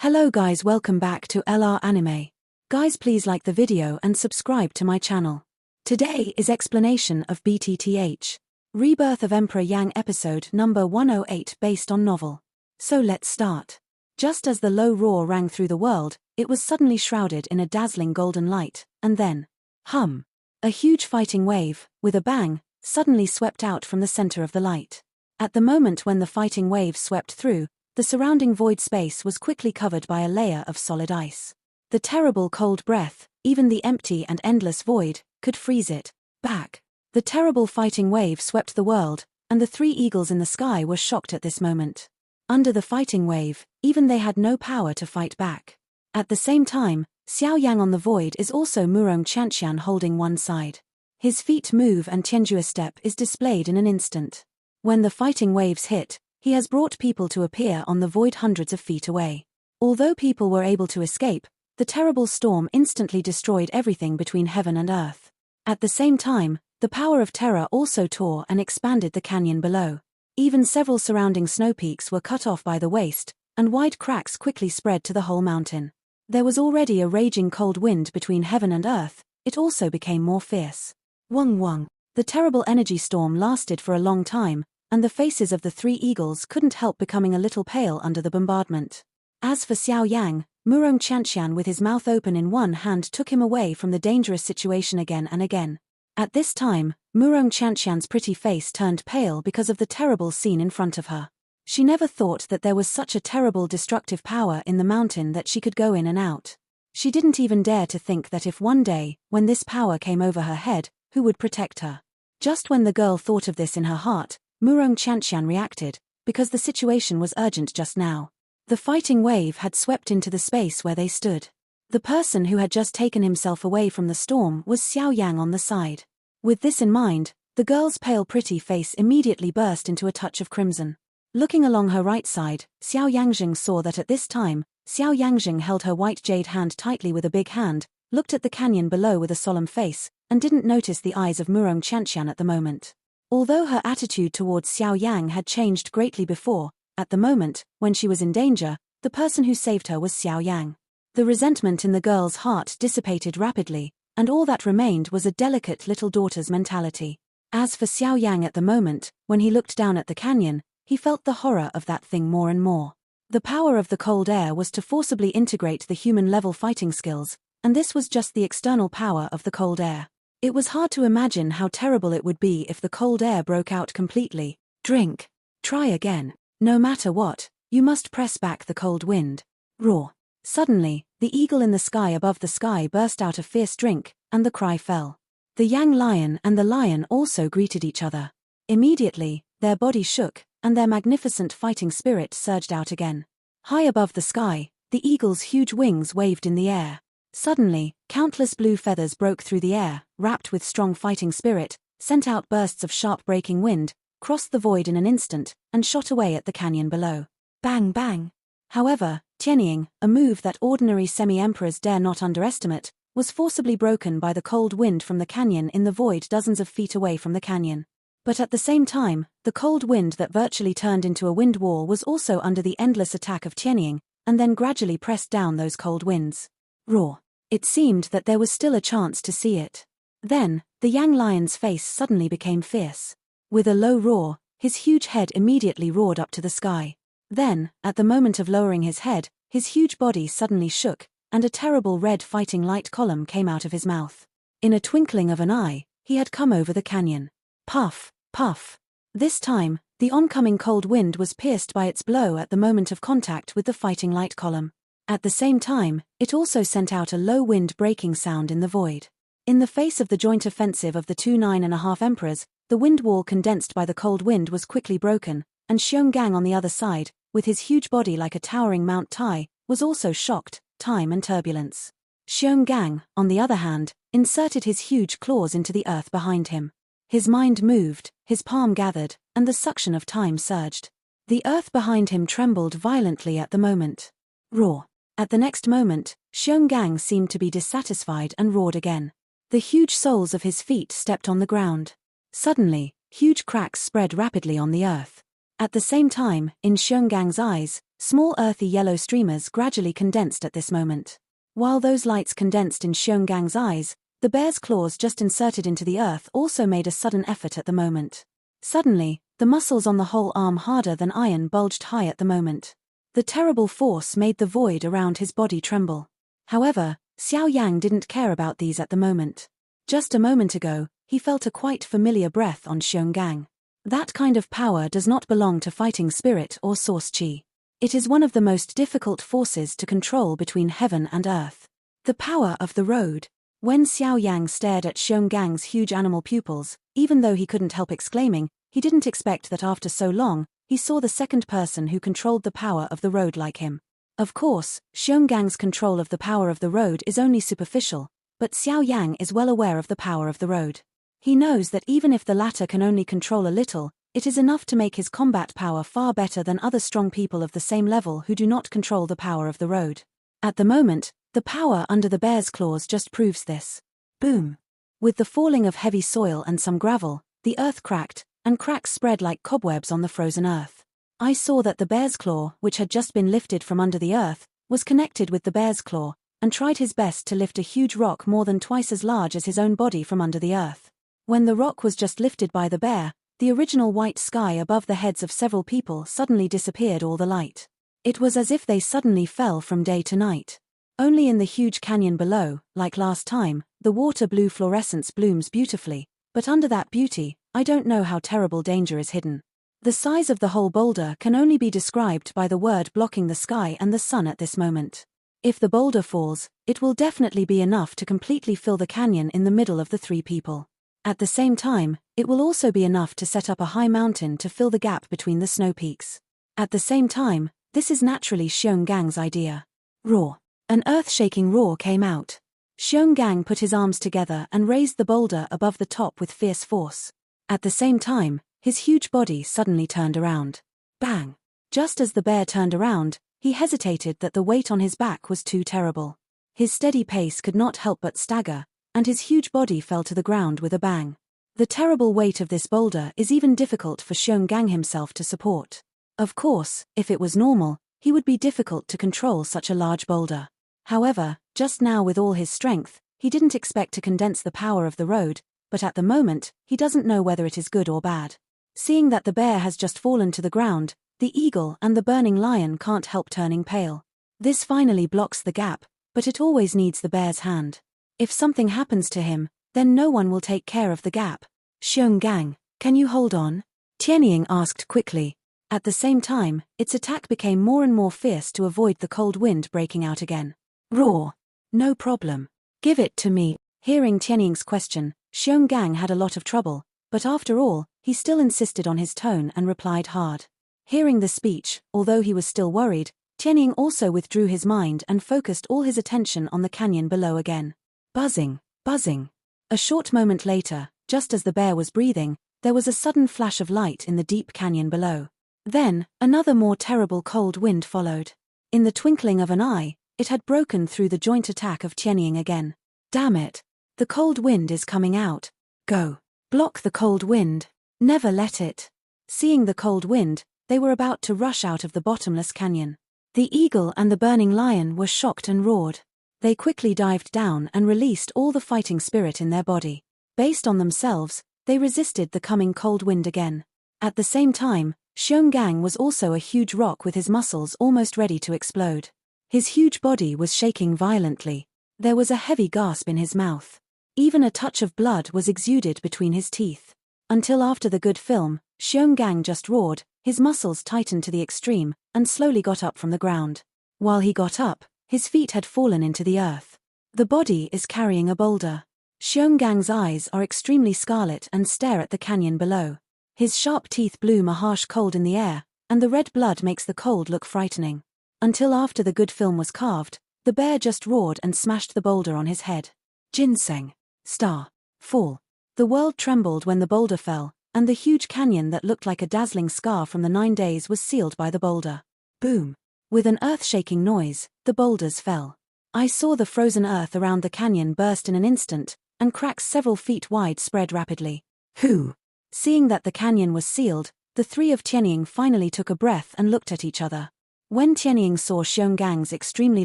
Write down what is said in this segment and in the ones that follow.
Hello guys, welcome back to LR Anime. Guys, please like the video and subscribe to my channel. Today is explanation of BTTH Rebirth of Emperor Yang episode number 108 based on novel. So let's start. Just as the low roar rang through the world, it was suddenly shrouded in a dazzling golden light, and then, a huge fighting wave, with a bang, suddenly swept out from the center of the light. At the moment when the fighting wave swept through, the surrounding void space was quickly covered by a layer of solid ice. The terrible cold breath, even the empty and endless void, could freeze it back. The terrible fighting wave swept the world, and the three eagles in the sky were shocked at this moment. Under the fighting wave, even they had no power to fight back. At the same time, Xiao Yang on the void is also Murong Qianqian holding one side. His feet move and Tianjua step is displayed in an instant. When the fighting waves hit, he has brought people to appear on the void hundreds of feet away. Although people were able to escape, the terrible storm instantly destroyed everything between heaven and earth. At the same time, the power of terror also tore and expanded the canyon below. Even several surrounding snow peaks were cut off by the waste, and wide cracks quickly spread to the whole mountain. There was already a raging cold wind between heaven and earth, it also became more fierce. Wung. The terrible energy storm lasted for a long time, and the faces of the three eagles couldn't help becoming a little pale under the bombardment. As for Xiao Yang, Murong Qianqian with his mouth open in one hand took him away from the dangerous situation again and again. At this time, Murong Qianqian's pretty face turned pale because of the terrible scene in front of her. She never thought that there was such a terrible destructive power in the mountain that she could go in and out. She didn't even dare to think that if one day, when this power came over her head, who would protect her. Just when the girl thought of this in her heart, Murong Qianqian reacted, because the situation was urgent just now. The fighting wave had swept into the space where they stood. The person who had just taken himself away from the storm was Xiao Yang on the side. With this in mind, the girl's pale pretty face immediately burst into a touch of crimson. Looking along her right side, Xiao Yangjing saw that at this time, Xiao Yangjing held her white jade hand tightly with a big hand, looked at the canyon below with a solemn face, and didn't notice the eyes of Murong Qianqian at the moment. Although her attitude towards Xiao Yang had changed greatly before, at the moment, when she was in danger, the person who saved her was Xiao Yang. The resentment in the girl's heart dissipated rapidly, and all that remained was a delicate little daughter's mentality. As for Xiao Yang at the moment, when he looked down at the canyon, he felt the horror of that thing more and more. The power of the cold air was to forcibly integrate the human-level fighting skills, and this was just the external power of the cold air. It was hard to imagine how terrible it would be if the cold air broke out completely. Drink. Try again. No matter what, you must press back the cold wind. Roar. Suddenly, the eagle in the sky above the sky burst out a fierce drink, and the cry fell. The Yang lion and the lion also greeted each other. Immediately, their bodies shook, and their magnificent fighting spirit surged out again. High above the sky, the eagle's huge wings waved in the air. Suddenly, countless blue feathers broke through the air, wrapped with strong fighting spirit, sent out bursts of sharp breaking wind, crossed the void in an instant, and shot away at the canyon below. Bang bang! However, Tianying, a move that ordinary semi-emperors dare not underestimate, was forcibly broken by the cold wind from the canyon in the void dozens of feet away from the canyon. But at the same time, the cold wind that virtually turned into a wind wall was also under the endless attack of Tianying, and then gradually pressed down those cold winds. Roar. It seemed that there was still a chance to see it. Then, the Yang lion's face suddenly became fierce. With a low roar, his huge head immediately roared up to the sky. Then, at the moment of lowering his head, his huge body suddenly shook, and a terrible red fighting light column came out of his mouth. In a twinkling of an eye, he had come over the canyon. Puff, puff. This time, the oncoming cold wind was pierced by its blow at the moment of contact with the fighting light column. At the same time, it also sent out a low wind-breaking sound in the void. In the face of the joint offensive of the two 9.5 emperors, the wind wall condensed by the cold wind was quickly broken, and Xionggang on the other side, with his huge body like a towering Mount Tai, was also shocked, time and turbulence. Xionggang, on the other hand, inserted his huge claws into the earth behind him. His mind moved, his palm gathered, and the suction of time surged. The earth behind him trembled violently at the moment. Roar. At the next moment, Xionggang seemed to be dissatisfied and roared again. The huge soles of his feet stepped on the ground. Suddenly, huge cracks spread rapidly on the earth. At the same time, in Xiongang's eyes, Small earthy yellow streamers gradually condensed at this moment. While those lights condensed in Xiongang's eyes, the bear's claws just inserted into the earth also made a sudden effort at the moment. Suddenly, the muscles on the whole arm harder than iron bulged high at the moment. The terrible force made the void around his body tremble. However, Xiao Yan didn't care about these at the moment. Just a moment ago, he felt a quite familiar breath on Xiongang. That kind of power does not belong to fighting spirit or source qi. It is one of the most difficult forces to control between heaven and earth. The power of the road. When Xiao Yan stared at Xiongang's huge animal pupils, even though he couldn't help exclaiming, he didn't expect that after so long, he saw the second person who controlled the power of the road like him. Of course, Xiongang's control of the power of the road is only superficial, but Xiao Yan is well aware of the power of the road. He knows that even if the latter can only control a little, it is enough to make his combat power far better than other strong people of the same level who do not control the power of the road. At the moment, the power under the bear's claws just proves this. Boom! With the falling of heavy soil and some gravel, the earth cracked, and cracks spread like cobwebs on the frozen earth. I saw that the bear's claw, which had just been lifted from under the earth, was connected with the bear's claw, and tried his best to lift a huge rock more than twice as large as his own body from under the earth. When the rock was just lifted by the bear, the original white sky above the heads of several people suddenly disappeared all the light. It was as if they suddenly fell from day to night. Only in the huge canyon below, like last time, the water blue fluorescence blooms beautifully, but under that beauty, I don't know how terrible danger is hidden. The size of the whole boulder can only be described by the word blocking the sky and the sun at this moment. If the boulder falls, it will definitely be enough to completely fill the canyon in the middle of the three people. At the same time, it will also be enough to set up a high mountain to fill the gap between the snow peaks. At the same time, this is naturally Xiongang's idea. Roar. An earth-shaking roar came out. Xiongang put his arms together and raised the boulder above the top with fierce force. At the same time, his huge body suddenly turned around. Bang! Just as the bear turned around, he hesitated that the weight on his back was too terrible. His steady pace could not help but stagger, and his huge body fell to the ground with a bang. The terrible weight of this boulder is even difficult for Xiongang himself to support. Of course, if it was normal, he would be difficult to control such a large boulder. However, just now with all his strength, he didn't expect to condense the power of the road, but at the moment, he doesn't know whether it is good or bad. Seeing that the bear has just fallen to the ground, the eagle and the burning lion can't help turning pale. This finally blocks the gap, but it always needs the bear's hand. If something happens to him, then no one will take care of the gap. Xiongang, can you hold on? Tianying asked quickly. At the same time, its attack became more and more fierce to avoid the cold wind breaking out again. Roar! No problem. Give it to me. Hearing Tianying's question, Xiongang had a lot of trouble, but after all, he still insisted on his tone and replied hard. Hearing the speech, although he was still worried, Tianying also withdrew his mind and focused all his attention on the canyon below again. Buzzing, buzzing. A short moment later, just as the bear was breathing, there was a sudden flash of light in the deep canyon below. Then, another more terrible cold wind followed. In the twinkling of an eye, it had broken through the joint attack of Tianying again. Damn it! The cold wind is coming out. Go. Block the cold wind. Never let it. Seeing the cold wind, they were about to rush out of the bottomless canyon. The eagle and the burning lion were shocked and roared. They quickly dived down and released all the fighting spirit in their body. Based on themselves, they resisted the coming cold wind again. At the same time, Xiongang was also a huge rock with his muscles almost ready to explode. His huge body was shaking violently. There was a heavy gasp in his mouth. Even a touch of blood was exuded between his teeth. Until after the good film, Xiongang just roared, his muscles tightened to the extreme, and slowly got up from the ground. While he got up, his feet had fallen into the earth. The body is carrying a boulder. Xiongang's eyes are extremely scarlet and stare at the canyon below. His sharp teeth bloom a harsh cold in the air, and the red blood makes the cold look frightening. Until after the good film was carved, the bear just roared and smashed the boulder on his head. Ginseng. Star. Fall. The world trembled when the boulder fell, and the huge canyon that looked like a dazzling scar from the 9 days was sealed by the boulder. Boom. With an earth-shaking noise, the boulders fell. I saw the frozen earth around the canyon burst in an instant, and cracks several feet wide spread rapidly. Who? Seeing that the canyon was sealed, the three of Tianying finally took a breath and looked at each other. When Tianying saw Xiongang's extremely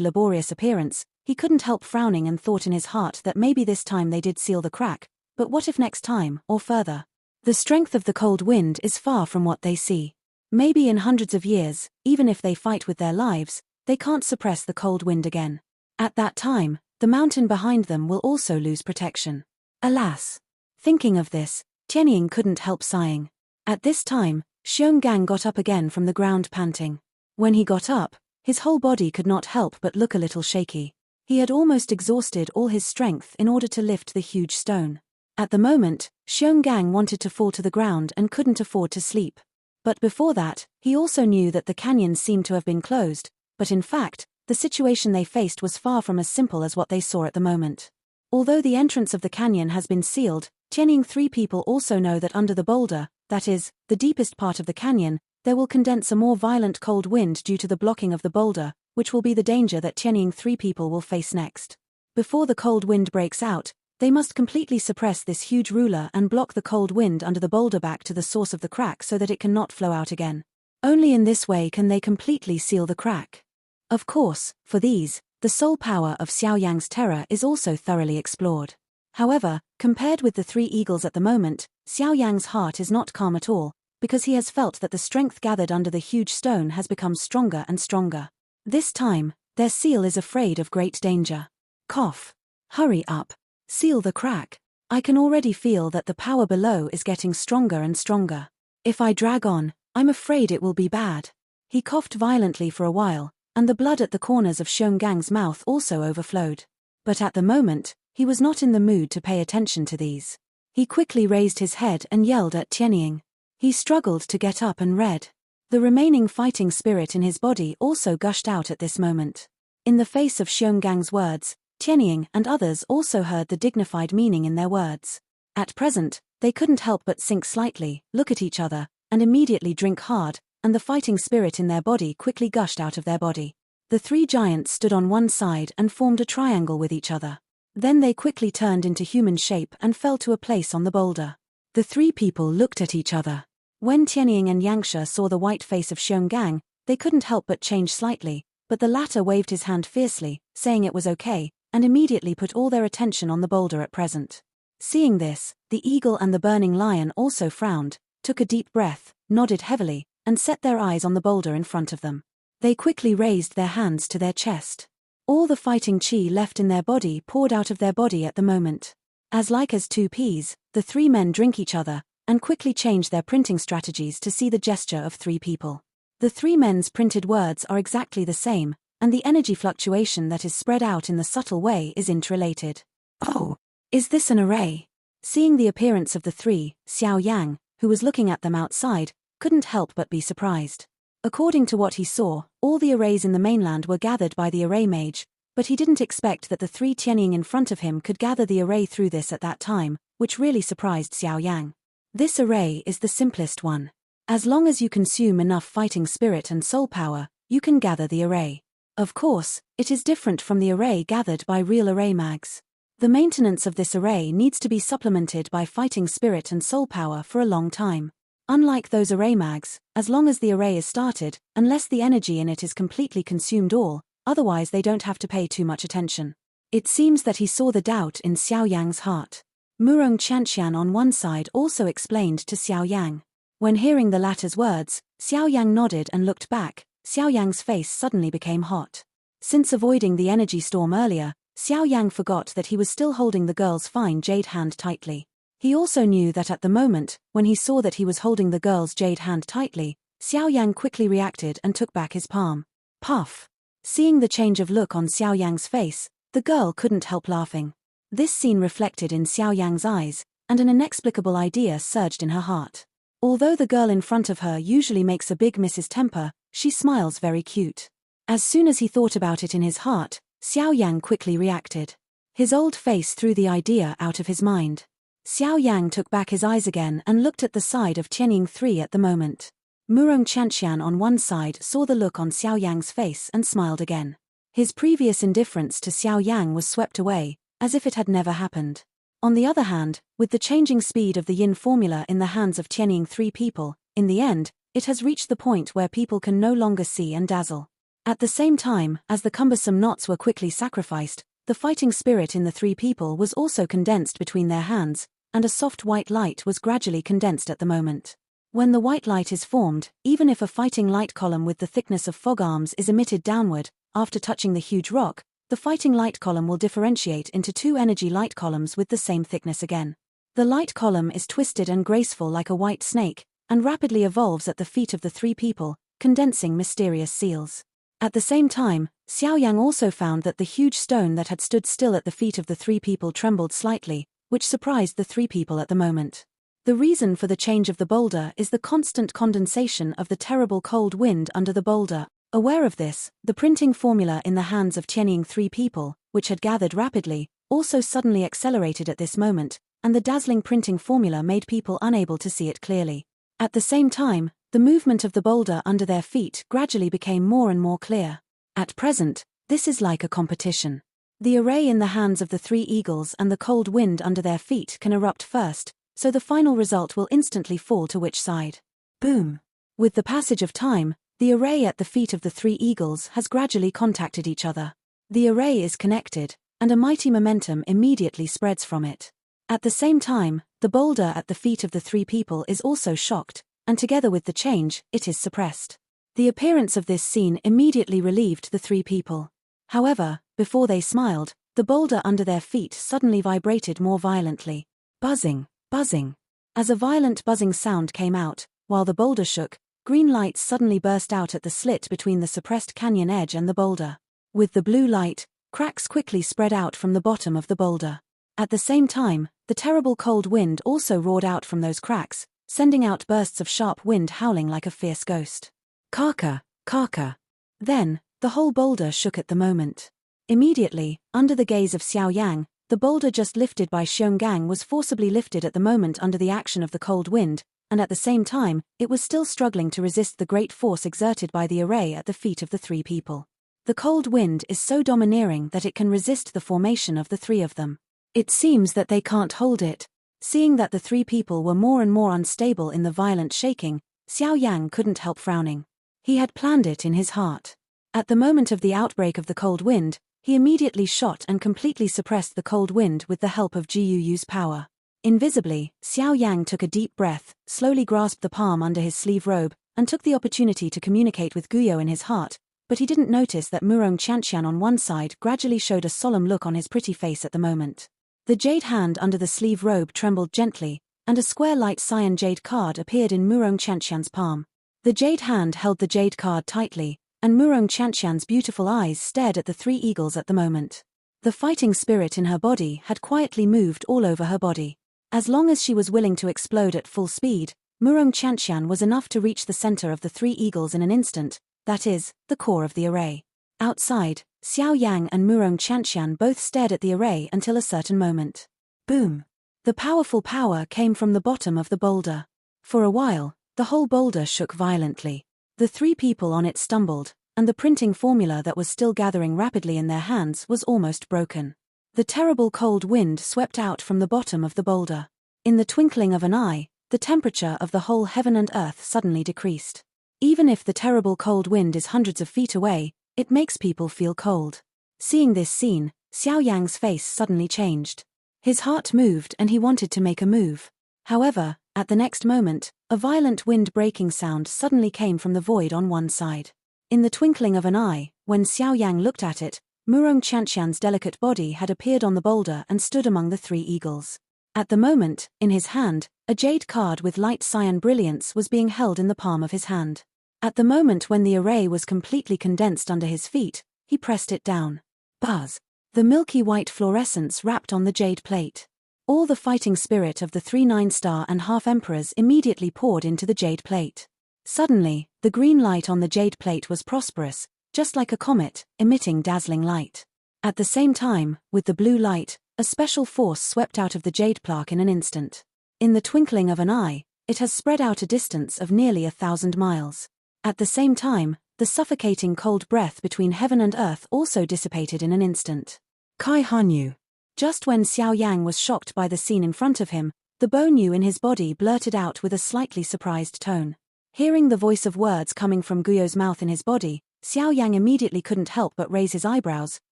laborious appearance, he couldn't help frowning and thought in his heart that maybe this time they did seal the crack, but what if next time, or further? The strength of the cold wind is far from what they see. Maybe in hundreds of years, even if they fight with their lives, they can't suppress the cold wind again. At that time, the mountain behind them will also lose protection. Alas! Thinking of this, Tianying couldn't help sighing. At this time, Xionggang got up again from the ground panting. When he got up, his whole body could not help but look a little shaky. He had almost exhausted all his strength in order to lift the huge stone. At the moment, Xionggang wanted to fall to the ground and couldn't afford to sleep. But before that, he also knew that the canyon seemed to have been closed, but in fact, the situation they faced was far from as simple as what they saw at the moment. Although the entrance of the canyon has been sealed, Tianying 3 people also know that under the boulder, that is, the deepest part of the canyon, there will condense a more violent cold wind due to the blocking of the boulder, which will be the danger that Tianying 3 people will face next. Before the cold wind breaks out, they must completely suppress this huge ruler and block the cold wind under the boulder back to the source of the crack so that it cannot flow out again. Only in this way can they completely seal the crack. Of course, for these, the soul power of Xiao Yang's terror is also thoroughly explored. However, compared with the 3 eagles at the moment, Xiao Yang's heart is not calm at all, because he has felt that the strength gathered under the huge stone has become stronger and stronger. This time, their seal is afraid of great danger. Cough. Hurry up. Seal the crack. I can already feel that the power below is getting stronger and stronger. If I drag on, I'm afraid it will be bad. He coughed violently for a while, and the blood at the corners of Xiongang's mouth also overflowed. But at the moment, he was not in the mood to pay attention to these. He quickly raised his head and yelled at Tianying. He struggled to get up and read. The remaining fighting spirit in his body also gushed out at this moment. In the face of Xiongang's words, Tianying and others also heard the dignified meaning in their words. At present, they couldn't help but sink slightly, look at each other, and immediately drink hard, and the fighting spirit in their body quickly gushed out of their body. The 3 giants stood on one side and formed a triangle with each other. Then they quickly turned into human shape and fell to a place on the boulder. The 3 people looked at each other. When Tianying and Yangsha saw the white face of Xionggang, they couldn't help but change slightly, but the latter waved his hand fiercely, saying it was okay, and immediately put all their attention on the boulder at present. Seeing this, the eagle and the burning lion also frowned, took a deep breath, nodded heavily, and set their eyes on the boulder in front of them. They quickly raised their hands to their chest. All the fighting chi left in their body poured out of their body at the moment. As like as 2 peas, the 3 men drink each other, and quickly change their printing strategies to see the gesture of 3 people. The 3 men's printed words are exactly the same, and the energy fluctuation that is spread out in the subtle way is interrelated. Oh, is this an array? Seeing the appearance of the 3, Xiao Yang, who was looking at them outside, couldn't help but be surprised. According to what he saw, all the arrays in the mainland were gathered by the array mage, but he didn't expect that the 3 Tianying in front of him could gather the array through this at that time, which really surprised Xiao Yang. This array is the simplest one. As long as you consume enough fighting spirit and soul power, you can gather the array. Of course, it is different from the array gathered by real array mags. The maintenance of this array needs to be supplemented by fighting spirit and soul power for a long time. Unlike those array mags, as long as the array is started, unless the energy in it is completely consumed all, otherwise they don't have to pay too much attention. It seems that he saw the doubt in Xiao Yang's heart. Murong Chanxian on one side also explained to Xiao Yang. When hearing the latter's words, Xiao Yang nodded and looked back. Xiao Yang's face suddenly became hot. Since avoiding the energy storm earlier, Xiao Yang forgot that he was still holding the girl's fine jade hand tightly. He also knew that at the moment, when he saw that he was holding the girl's jade hand tightly, Xiao Yang quickly reacted and took back his palm. Puff! Seeing the change of look on Xiao Yang's face, the girl couldn't help laughing. This scene reflected in Xiao Yang's eyes, and an inexplicable idea surged in her heart. Although the girl in front of her usually makes a big Mrs. Temper, she smiles very cute. As soon as he thought about it in his heart, Xiao Yang quickly reacted. His old face threw the idea out of his mind. Xiao Yang took back his eyes again and looked at the side of Tianying 3 at the moment. Murong Chanxian on one side saw the look on Xiao Yang's face and smiled again. His previous indifference to Xiao Yang was swept away, as if it had never happened. On the other hand, with the changing speed of the yin formula in the hands of Tianying 3 people, in the end, it has reached the point where people can no longer see and dazzle. At the same time, as the cumbersome knots were quickly sacrificed, the fighting spirit in the three people was also condensed between their hands, and a soft white light was gradually condensed at the moment. When the white light is formed, even if a fighting light column with the thickness of fog arms is emitted downward, after touching the huge rock, the fighting light column will differentiate into two energy light columns with the same thickness again. The light column is twisted and graceful like a white snake, and rapidly evolves at the feet of the three people, condensing mysterious seals. At the same time, Xiao Yan also found that the huge stone that had stood still at the feet of the three people trembled slightly, which surprised the three people at the moment. The reason for the change of the boulder is the constant condensation of the terrible cold wind under the boulder. Aware of this, the printing formula in the hands of Tianying three people, which had gathered rapidly, also suddenly accelerated at this moment, and the dazzling printing formula made people unable to see it clearly. At the same time, the movement of the boulder under their feet gradually became more and more clear. At present, this is like a competition. The array in the hands of the three eagles and the cold wind under their feet can erupt first, so the final result will instantly fall to which side. Boom! With the passage of time, the array at the feet of the three eagles has gradually contacted each other. The array is connected, and a mighty momentum immediately spreads from it. At the same time, the boulder at the feet of the three people is also shocked, and together with the change, it is suppressed. The appearance of this scene immediately relieved the three people. However, before they smiled, the boulder under their feet suddenly vibrated more violently. Buzzing, buzzing. As a violent buzzing sound came out, while the boulder shook, green lights suddenly burst out at the slit between the suppressed canyon edge and the boulder. With the blue light, cracks quickly spread out from the bottom of the boulder. At the same time, the terrible cold wind also roared out from those cracks, sending out bursts of sharp wind howling like a fierce ghost. Kaka, kaka. Then, the whole boulder shook at the moment. Immediately, under the gaze of Xiao Yang, the boulder just lifted by Xionggang was forcibly lifted at the moment under the action of the cold wind, and at the same time, it was still struggling to resist the great force exerted by the array at the feet of the three people. The cold wind is so domineering that it can resist the formation of the three of them. It seems that they can't hold it. Seeing that the three people were more and more unstable in the violent shaking, Xiao Yang couldn't help frowning. He had planned it in his heart. At the moment of the outbreak of the cold wind, he immediately shot and completely suppressed the cold wind with the help of Jiuyu's power. Invisibly, Xiao Yang took a deep breath, slowly grasped the palm under his sleeve robe, and took the opportunity to communicate with Guyo in his heart, but he didn't notice that Murong Qianqian on one side gradually showed a solemn look on his pretty face at the moment. The jade hand under the sleeve robe trembled gently, and a square light cyan jade card appeared in Murong Qianqian's palm. The jade hand held the jade card tightly, and Murong Qianqian's beautiful eyes stared at the three eagles at the moment. The fighting spirit in her body had quietly moved all over her body. As long as she was willing to explode at full speed, Murong Qianqian was enough to reach the center of the three eagles in an instant, that is, the core of the array. Outside, Xiao Yang and Murong Qianqian both stared at the array until a certain moment. Boom! The powerful power came from the bottom of the boulder. For a while, the whole boulder shook violently. The three people on it stumbled, and the printing formula that was still gathering rapidly in their hands was almost broken. The terrible cold wind swept out from the bottom of the boulder. In the twinkling of an eye, the temperature of the whole heaven and earth suddenly decreased. Even if the terrible cold wind is hundreds of feet away, it makes people feel cold. Seeing this scene, Xiao Yang's face suddenly changed. His heart moved and he wanted to make a move. However, at the next moment, a violent wind-breaking sound suddenly came from the void on one side. In the twinkling of an eye, when Xiao Yang looked at it, Murong Qianqian's delicate body had appeared on the boulder and stood among the three eagles. At the moment, in his hand, a jade card with light cyan brilliance was being held in the palm of his hand. At the moment when the array was completely condensed under his feet, he pressed it down. Buzz! The milky white fluorescence wrapped on the jade plate. All the fighting spirit of the 3 9-star and half-emperors immediately poured into the jade plate. Suddenly, the green light on the jade plate was prosperous, just like a comet, emitting dazzling light. At the same time, with the blue light, a special force swept out of the jade plaque in an instant. In the twinkling of an eye, it has spread out a distance of nearly 1,000 miles. At the same time, the suffocating cold breath between heaven and earth also dissipated in an instant. Kai Hanyu. Just when Xiao Yang was shocked by the scene in front of him, the Bonyu in his body blurted out with a slightly surprised tone. Hearing the voice of words coming from Guyo's mouth in his body, Xiao Yang immediately couldn't help but raise his eyebrows,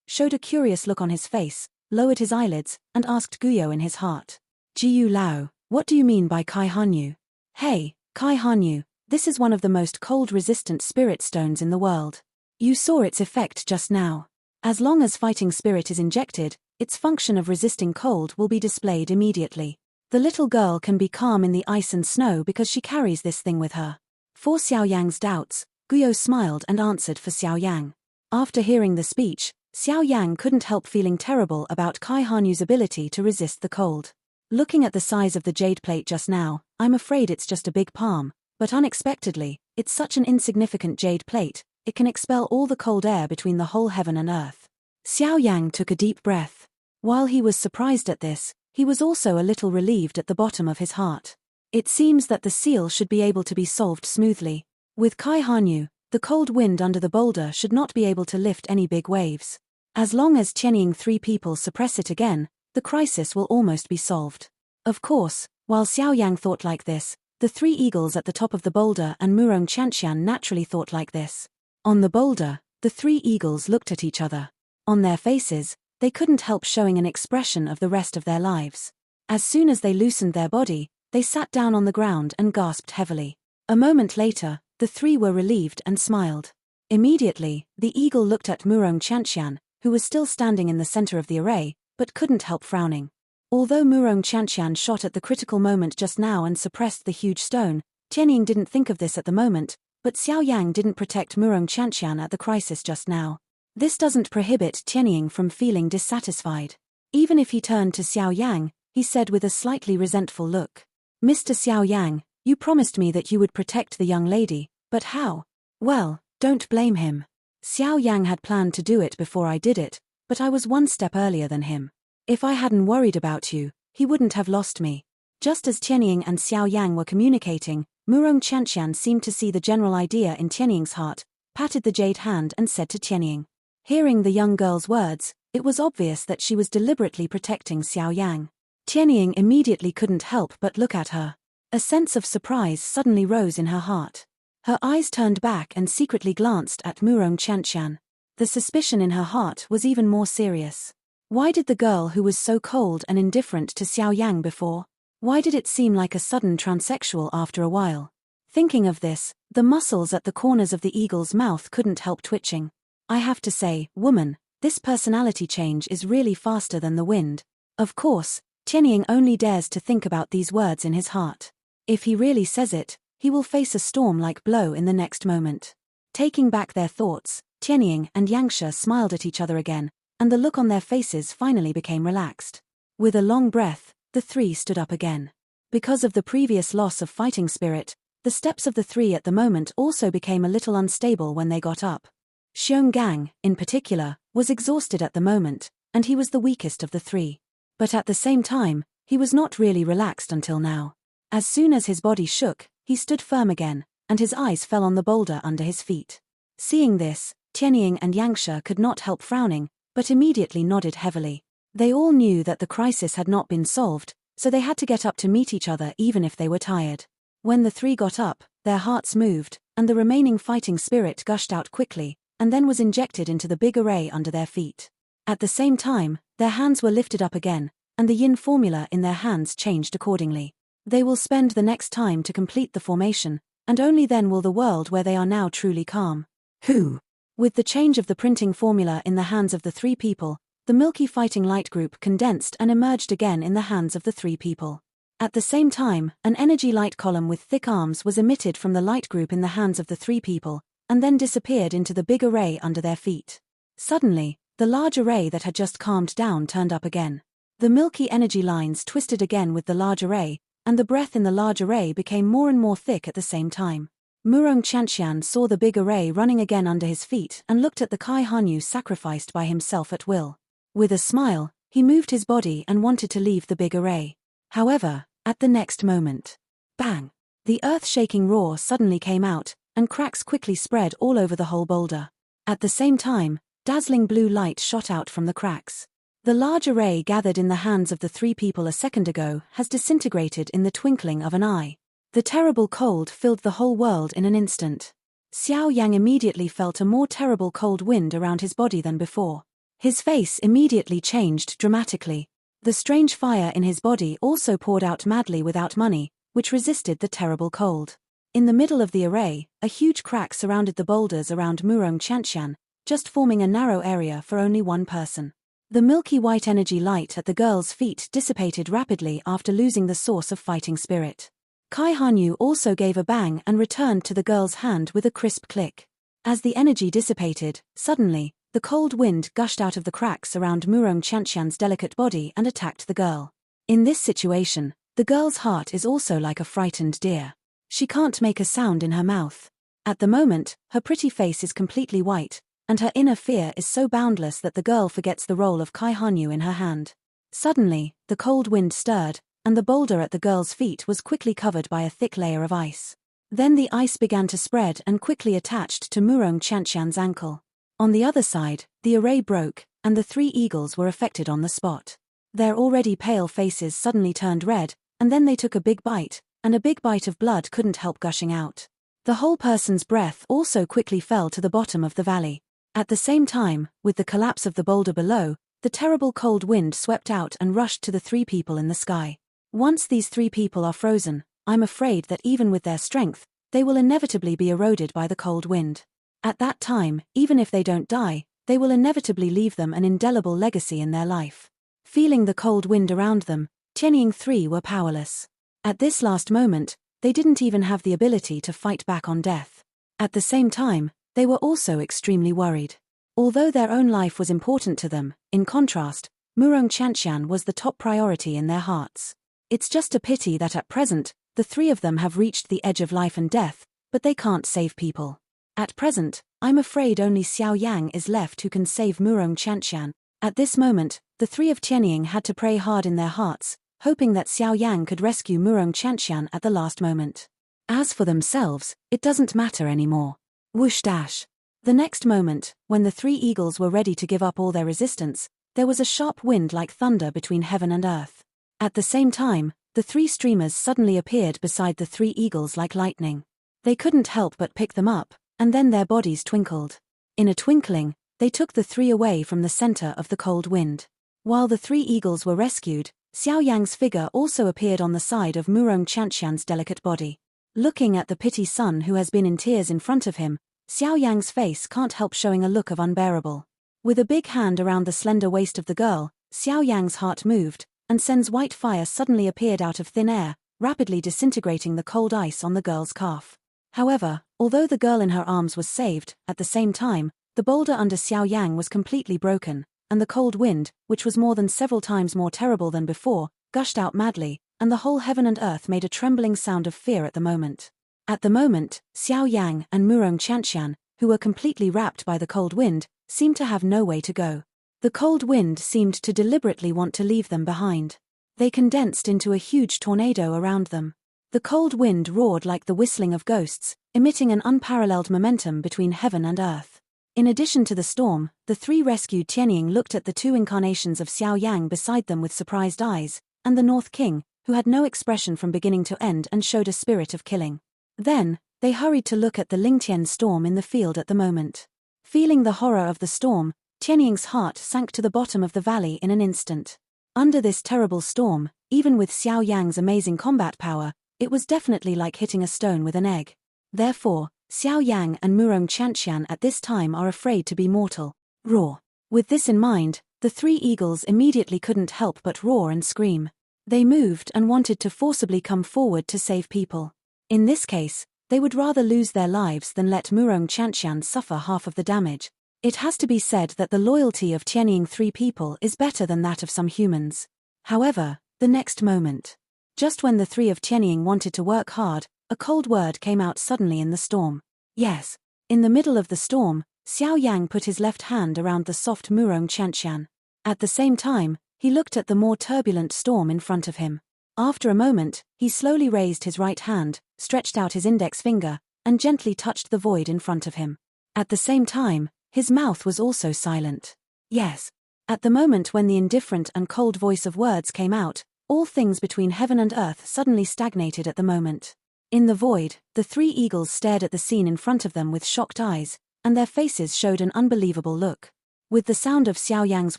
showed a curious look on his face, lowered his eyelids, and asked Guyo in his heart. Jiyu Lao, what do you mean by Kai Hanyu? Hey, Kai Hanyu, this is one of the most cold-resistant spirit stones in the world. You saw its effect just now. As long as fighting spirit is injected, its function of resisting cold will be displayed immediately. The little girl can be calm in the ice and snow because she carries this thing with her. For Xiao Yang's doubts, Guyo smiled and answered for Xiao Yang. After hearing the speech, Xiao Yang couldn't help feeling terrible about Kai Hanyu's ability to resist the cold. Looking at the size of the jade plate just now, I'm afraid it's just a big palm, but unexpectedly, it's such an insignificant jade plate, it can expel all the cold air between the whole heaven and earth. Xiao Yang took a deep breath. While he was surprised at this, he was also a little relieved at the bottom of his heart. It seems that the seal should be able to be solved smoothly. With Kai Hanyu, the cold wind under the boulder should not be able to lift any big waves. As long as Tianying 3 people suppress it again, the crisis will almost be solved. Of course, while Xiao Yang thought like this, the 3 eagles at the top of the boulder and Murong Chanxian naturally thought like this. On the boulder, the 3 eagles looked at each other. On their faces, they couldn't help showing an expression of the rest of their lives. As soon as they loosened their body, they sat down on the ground and gasped heavily. A moment later, the 3 were relieved and smiled. Immediately, the eagle looked at Murong Chanxian, who was still standing in the center of the array, but couldn't help frowning. Although Murong Chanxian shot at the critical moment just now and suppressed the huge stone, Tianying didn't think of this at the moment, but Xiao Yang didn't protect Murong Chanxian at the crisis just now. This doesn't prohibit Tianying from feeling dissatisfied. Even if he turned to Xiao Yang, he said with a slightly resentful look, Mr. Xiao Yang, you promised me that you would protect the young lady, but how? Well, don't blame him. Xiao Yang had planned to do it before I did it, but I was one step earlier than him. If I hadn't worried about you, he wouldn't have lost me. Just as Tianying and Xiao Yang were communicating, Murong Chanxian seemed to see the general idea in Tianying's heart, patted the jade hand and said to Tianying. Hearing the young girl's words, it was obvious that she was deliberately protecting Xiao Yang. Tianying immediately couldn't help but look at her. A sense of surprise suddenly rose in her heart. Her eyes turned back and secretly glanced at Murong Chanxian. The suspicion in her heart was even more serious. Why did the girl who was so cold and indifferent to Xiao Yang before? Why did it seem like a sudden transsexual after a while? Thinking of this, the muscles at the corners of the eagle's mouth couldn't help twitching. I have to say, woman, this personality change is really faster than the wind. Of course, Tianying only dares to think about these words in his heart. If he really says it, he will face a storm-like blow in the next moment. Taking back their thoughts, Tianying and Yangsha smiled at each other again, and the look on their faces finally became relaxed. With a long breath, the 3 stood up again. Because of the previous loss of fighting spirit, the steps of the 3 at the moment also became a little unstable when they got up. Xiong Gang, in particular, was exhausted at the moment, and he was the weakest of the 3. But at the same time, he was not really relaxed until now. As soon as his body shook, he stood firm again, and his eyes fell on the boulder under his feet. Seeing this, Tianying and Yangsha could not help frowning, but immediately nodded heavily. They all knew that the crisis had not been solved, so they had to get up to meet each other even if they were tired. When the 3 got up, their hearts moved, and the remaining fighting spirit gushed out quickly, and then was injected into the big array under their feet. At the same time, their hands were lifted up again, and the yin formula in their hands changed accordingly. They will spend the next time to complete the formation, and only then will the world where they are now truly calm. Who? With the change of the printing formula in the hands of the 3 people, the milky fighting light group condensed and emerged again in the hands of the 3 people. At the same time, an energy light column with thick arms was emitted from the light group in the hands of the 3 people, and then disappeared into the big array under their feet. Suddenly, the large array that had just calmed down turned up again. The milky energy lines twisted again with the large array, and the breath in the large array became more and more thick at the same time. Murong Chanxian saw the big array running again under his feet and looked at the Kai Hanyu sacrificed by himself at will. With a smile, he moved his body and wanted to leave the big array. However, at the next moment, bang! The earth-shaking roar suddenly came out, and cracks quickly spread all over the whole boulder. At the same time, dazzling blue light shot out from the cracks. The large array gathered in the hands of the 3 people a second ago has disintegrated in the twinkling of an eye. The terrible cold filled the whole world in an instant. Xiao Yang immediately felt a more terrible cold wind around his body than before. His face immediately changed dramatically. The strange fire in his body also poured out madly without money, which resisted the terrible cold. In the middle of the array, a huge crack surrounded the boulders around Murong Qianxian, just forming a narrow area for only one person. The milky white energy light at the girl's feet dissipated rapidly after losing the source of fighting spirit. Kai Hanyu also gave a bang and returned to the girl's hand with a crisp click. As the energy dissipated, suddenly, the cold wind gushed out of the cracks around Murong Qianxian's delicate body and attacked the girl. In this situation, the girl's heart is also like a frightened deer. She can't make a sound in her mouth. At the moment, her pretty face is completely white, and her inner fear is so boundless that the girl forgets the role of Kai Hanyu in her hand. Suddenly, the cold wind stirred, and the boulder at the girl's feet was quickly covered by a thick layer of ice. Then the ice began to spread and quickly attached to Murong Qianxian's ankle. On the other side, the array broke, and the 3 eagles were affected on the spot. Their already pale faces suddenly turned red, and then they took a big bite, and a big bite of blood couldn't help gushing out. The whole person's breath also quickly fell to the bottom of the valley. At the same time, with the collapse of the boulder below, the terrible cold wind swept out and rushed to the 3 people in the sky. Once these 3 people are frozen, I'm afraid that even with their strength, they will inevitably be eroded by the cold wind. At that time, even if they don't die, they will inevitably leave them an indelible legacy in their life. Feeling the cold wind around them, Tianying 3 were powerless. At this last moment, they didn't even have the ability to fight back on death. At the same time, they were also extremely worried. Although their own life was important to them, in contrast, Murong Qianxian was the top priority in their hearts. It's just a pity that at present, the 3 of them have reached the edge of life and death, but they can't save people. At present, I'm afraid only Xiao Yang is left who can save Murong Qianxian. At this moment, the 3 of Tianying had to pray hard in their hearts, hoping that Xiao Yang could rescue Murong Qianxian at the last moment. As for themselves, it doesn't matter anymore. Whoosh dash. The next moment, when the 3 eagles were ready to give up all their resistance, there was a sharp wind like thunder between heaven and earth. At the same time, the 3 streamers suddenly appeared beside the 3 eagles like lightning. They couldn't help but pick them up, and then their bodies twinkled. In a twinkling, they took the 3 away from the center of the cold wind. While the 3 eagles were rescued, Xiao Yang's figure also appeared on the side of Murong Qianxian's delicate body. Looking at the pity son who has been in tears in front of him, Xiao Yang's face can't help showing a look of unbearable. With a big hand around the slender waist of the girl, Xiao Yang's heart moved, and Sen's white fire suddenly appeared out of thin air, rapidly disintegrating the cold ice on the girl's calf. However, although the girl in her arms was saved, at the same time, the boulder under Xiao Yang was completely broken, and the cold wind, which was more than several times more terrible than before, gushed out madly, and the whole heaven and earth made a trembling sound of fear at the moment. At the moment, Xiao Yang and Murong Qianxian, who were completely wrapped by the cold wind, seemed to have no way to go. The cold wind seemed to deliberately want to leave them behind. They condensed into a huge tornado around them. The cold wind roared like the whistling of ghosts, emitting an unparalleled momentum between heaven and earth. In addition to the storm, the 3 rescued Tianying looked at the 2 incarnations of Xiao Yang beside them with surprised eyes, and the North King, who had no expression from beginning to end and showed a spirit of killing. Then, they hurried to look at the Lingtian storm in the field at the moment. Feeling the horror of the storm, Tianying's heart sank to the bottom of the valley in an instant. Under this terrible storm, even with Xiao Yang's amazing combat power, it was definitely like hitting a stone with an egg. Therefore, Xiao Yang and Murong Qianxian at this time are afraid to be mortal. Roar. With this in mind, the 3 eagles immediately couldn't help but roar and scream. They moved and wanted to forcibly come forward to save people. In this case, they would rather lose their lives than let Murong Qianxian suffer half of the damage. It has to be said that the loyalty of Tianying 3 people is better than that of some humans. However, the next moment, just when the 3 of Tianying wanted to work hard, a cold word came out suddenly in the storm. Yes. In the middle of the storm, Xiao Yang put his left hand around the soft Murong Qianxian. At the same time, he looked at the more turbulent storm in front of him. After a moment, he slowly raised his right hand, stretched out his index finger, and gently touched the void in front of him. At the same time, his mouth was also silent. Yes. At the moment when the indifferent and cold voice of words came out, all things between heaven and earth suddenly stagnated at the moment. In the void, the three eagles stared at the scene in front of them with shocked eyes, and their faces showed an unbelievable look. With the sound of Xiao Yang's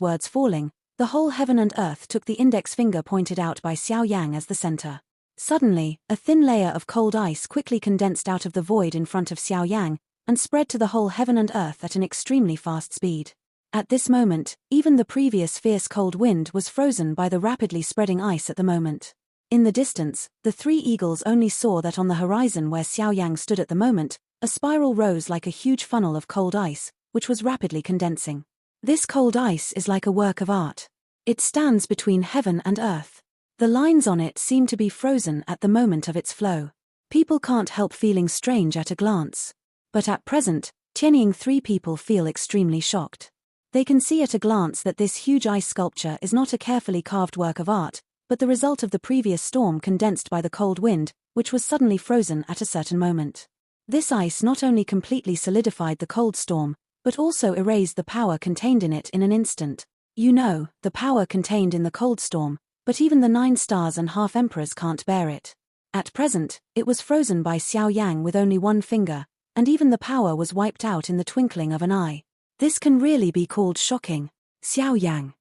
words falling, the whole heaven and earth took the index finger pointed out by Xiao Yang as the center. Suddenly, a thin layer of cold ice quickly condensed out of the void in front of Xiao Yang, and spread to the whole heaven and earth at an extremely fast speed. At this moment, even the previous fierce cold wind was frozen by the rapidly spreading ice at the moment. In the distance, the three eagles only saw that on the horizon where Xiao Yang stood at the moment, a spiral rose like a huge funnel of cold ice, which was rapidly condensing. This cold ice is like a work of art. It stands between heaven and earth. The lines on it seem to be frozen at the moment of its flow. People can't help feeling strange at a glance. But at present, Tianying three people feel extremely shocked. They can see at a glance that this huge ice sculpture is not a carefully carved work of art, but the result of the previous storm condensed by the cold wind, which was suddenly frozen at a certain moment. This ice not only completely solidified the cold storm, but also erased the power contained in it in an instant. You know, the power contained in the cold storm, but even the 9 stars and half emperors can't bear it. At present, it was frozen by Xiao Yang with only one finger, and even the power was wiped out in the twinkling of an eye. This can really be called shocking. Xiao Yang.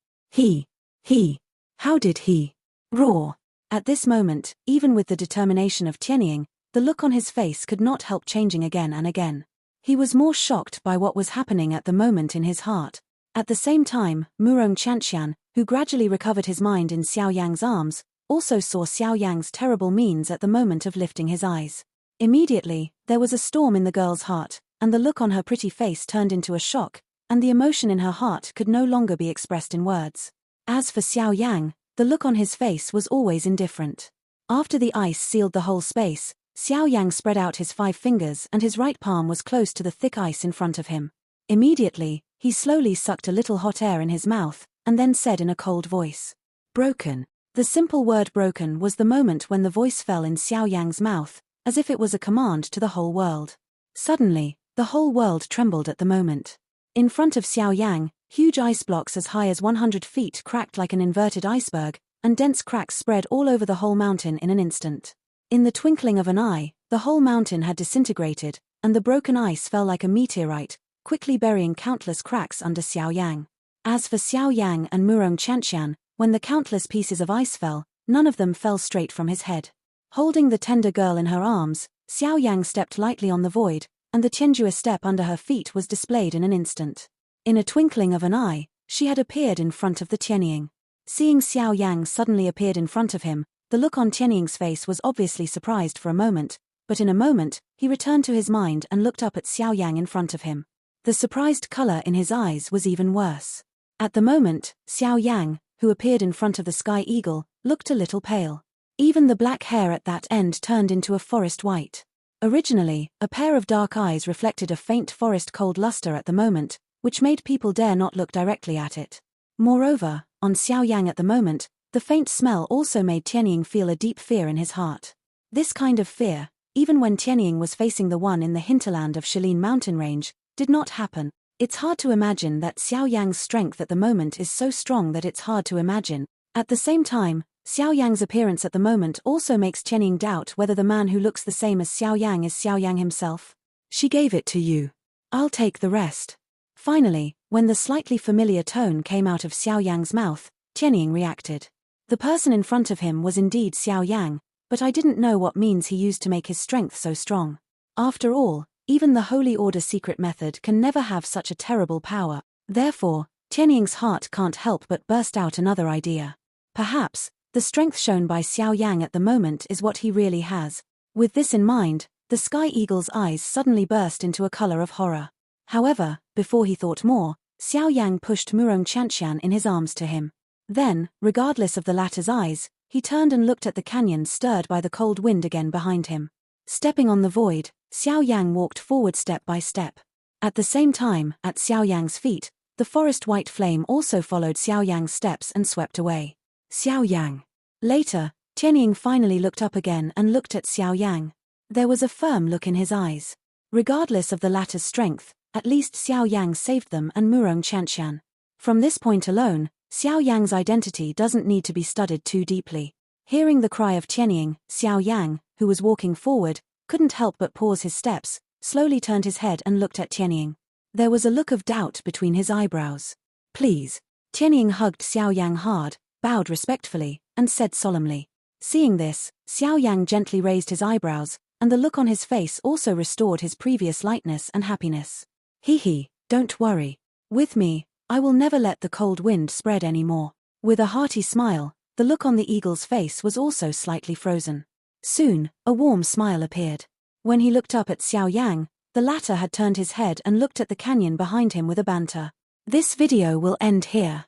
How did he roar? At this moment, even with the determination of Tianying, the look on his face could not help changing again and again. He was more shocked by what was happening at the moment in his heart. At the same time, Murong Chanxian, who gradually recovered his mind in Xiao Yang's arms, also saw Xiao Yang's terrible means at the moment of lifting his eyes. Immediately, there was a storm in the girl's heart, and the look on her pretty face turned into a shock, and the emotion in her heart could no longer be expressed in words. As for Xiao Yang, the look on his face was always indifferent. After the ice sealed the whole space, Xiao Yang spread out his 5 fingers and his right palm was close to the thick ice in front of him. Immediately, he slowly sucked a little hot air in his mouth, and then said in a cold voice, "Broken." The simple word broken was the moment when the voice fell in Xiao Yang's mouth, as if it was a command to the whole world. Suddenly, the whole world trembled at the moment. In front of Xiao Yang, huge ice blocks as high as 100 feet cracked like an inverted iceberg, and dense cracks spread all over the whole mountain in an instant. In the twinkling of an eye, the whole mountain had disintegrated, and the broken ice fell like a meteorite, quickly burying countless cracks under Xiao Yang. As for Xiao Yang and Murong Chanxian, when the countless pieces of ice fell, none of them fell straight from his head. Holding the tender girl in her arms, Xiao Yang stepped lightly on the void, and the Tianjue step under her feet was displayed in an instant. In a twinkling of an eye, she had appeared in front of the Tianying. Seeing Xiao Yang suddenly appeared in front of him, the look on Tianying's face was obviously surprised for a moment, but in a moment, he returned to his mind and looked up at Xiao Yang in front of him. The surprised color in his eyes was even worse. At the moment, Xiao Yang, who appeared in front of the sky eagle, looked a little pale. Even the black hair at that end turned into a forest white. Originally, a pair of dark eyes reflected a faint forest cold luster at the moment, which made people dare not look directly at it. Moreover, on Xiao Yang at the moment, the faint smell also made Tianying feel a deep fear in his heart. This kind of fear, even when Tianying was facing the one in the hinterland of Shilin mountain range, did not happen. It's hard to imagine that Xiao Yang's strength at the moment is so strong that it's hard to imagine. At the same time, Xiao Yang's appearance at the moment also makes Tianying doubt whether the man who looks the same as Xiao Yang is Xiao Yang himself. "She gave it to you. I'll take the rest." Finally, when the slightly familiar tone came out of Xiao Yang's mouth, Tianying reacted. The person in front of him was indeed Xiao Yang, but I didn't know what means he used to make his strength so strong. After all, even the Holy Order secret method can never have such a terrible power. Therefore, Tianying's heart can't help but burst out another idea. Perhaps, the strength shown by Xiao Yang at the moment is what he really has. With this in mind, the Sky Eagle's eyes suddenly burst into a color of horror. However, before he thought more, Xiao Yang pushed Murong Chanxian in his arms to him. Then, regardless of the latter's eyes, he turned and looked at the canyon stirred by the cold wind again behind him. Stepping on the void, Xiao Yang walked forward step by step. At the same time, at Xiao Yang's feet, the forest white flame also followed Xiao Yang's steps and swept away. Xiao Yang. Later, Tianying finally looked up again and looked at Xiao Yang. There was a firm look in his eyes. Regardless of the latter's strength, at least Xiao Yang saved them and Murong Chanxian. From this point alone, Xiao Yang's identity doesn't need to be studied too deeply. Hearing the cry of Tianying, Xiao Yang, who was walking forward, couldn't help but pause his steps, slowly turned his head and looked at Tianying. There was a look of doubt between his eyebrows. "Please." Tianying hugged Xiao Yang hard, bowed respectfully, and said solemnly. Seeing this, Xiao Yang gently raised his eyebrows, and the look on his face also restored his previous lightness and happiness. "Hee, don't worry. With me, I will never let the cold wind spread any more." With a hearty smile, the look on the eagle's face was also slightly frozen. Soon, a warm smile appeared. When he looked up at Xiao Yang, the latter had turned his head and looked at the canyon behind him with a banter. This video will end here.